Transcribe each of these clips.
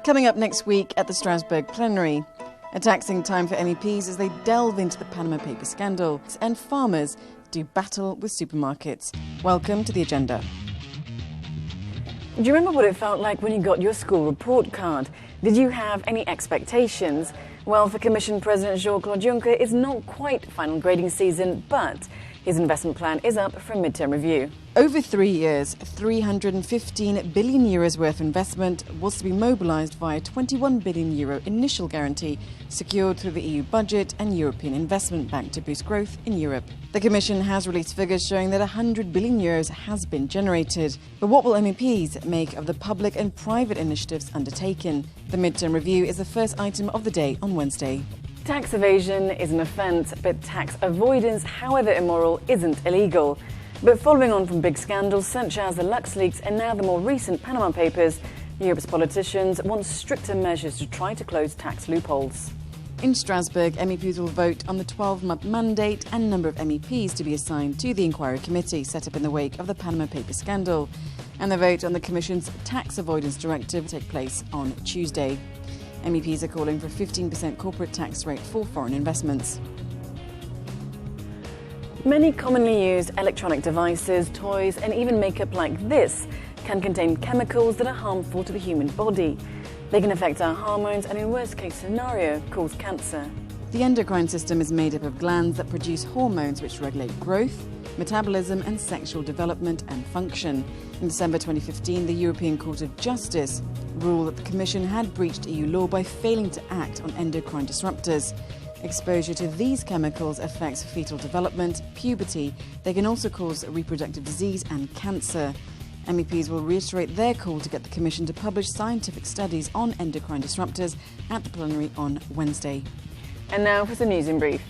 Coming up next week at the Strasbourg plenary, a taxing time for MEPs as they delve into the Panama Papers scandal, and farmers do battle with supermarkets. Welcome to the agenda. Do you remember what it felt like when you got your school report card? Did you have any expectations? Well, for Commission President Jean-Claude Juncker, it's not quite final grading season, but his investment plan is up for a midterm review. Over 3 years, €315 billion worth of investment was to be mobilised via €21 billion initial guarantee secured through the EU budget and European Investment Bank to boost growth in Europe. The Commission has released figures showing that €100 billion has been generated. But what will MEPs make of the public and private initiatives undertaken? The midterm review is the first item of the day on Wednesday. Tax evasion is an offence, but tax avoidance, however immoral, isn't illegal. But following on from big scandals such as the LuxLeaks and now the more recent Panama Papers, Europe's politicians want stricter measures to try to close tax loopholes. In Strasbourg, MEPs will vote on the 12-month mandate and number of MEPs to be assigned to the inquiry committee set up in the wake of the Panama Papers scandal. And the vote on the Commission's tax avoidance directive will take place on Tuesday. MEPs are calling for a 15% corporate tax rate for foreign investments. Many commonly used electronic devices, toys, and even makeup like this can contain chemicals that are harmful to the human body. They can affect our hormones and, in worst-case scenario, cause cancer. The endocrine system is made up of glands that produce hormones which regulate growth, metabolism and sexual development and function. In December 2015, the European Court of Justice ruled that the Commission had breached EU law by failing to act on endocrine disruptors. Exposure to these chemicals affects fetal development, puberty. They can also cause reproductive disease and cancer. MEPs will reiterate their call to get the Commission to publish scientific studies on endocrine disruptors at the plenary on Wednesday. And now for some news in brief.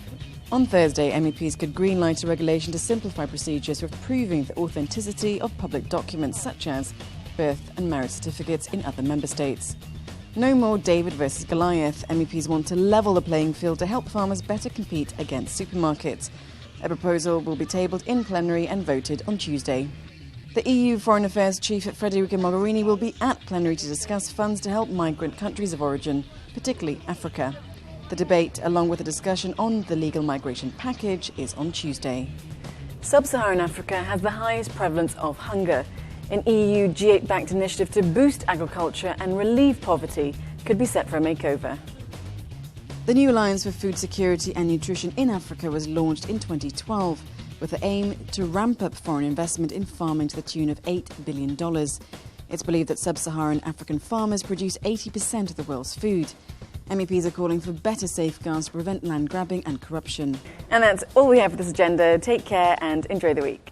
On Thursday, MEPs could greenlight a regulation to simplify procedures for proving the authenticity of public documents such as birth and marriage certificates in other member states. No more David versus Goliath. MEPs want to level the playing field to help farmers better compete against supermarkets. A proposal will be tabled in plenary and voted on Tuesday. The EU Foreign Affairs Chief Federica Mogherini will be at plenary to discuss funds to help migrant countries of origin, particularly Africa. The debate, along with a discussion on the legal migration package, is on Tuesday. Sub-Saharan Africa has the highest prevalence of hunger. An EU G8-backed initiative to boost agriculture and relieve poverty could be set for a makeover. The new Alliance for Food Security and Nutrition in Africa was launched in 2012 with the aim to ramp up foreign investment in farming to the tune of $8 billion. It's believed that sub-Saharan African farmers produce 80% of the world's food. MEPs are calling for better safeguards to prevent land grabbing and corruption. And that's all we have for this agenda. Take care and enjoy the week.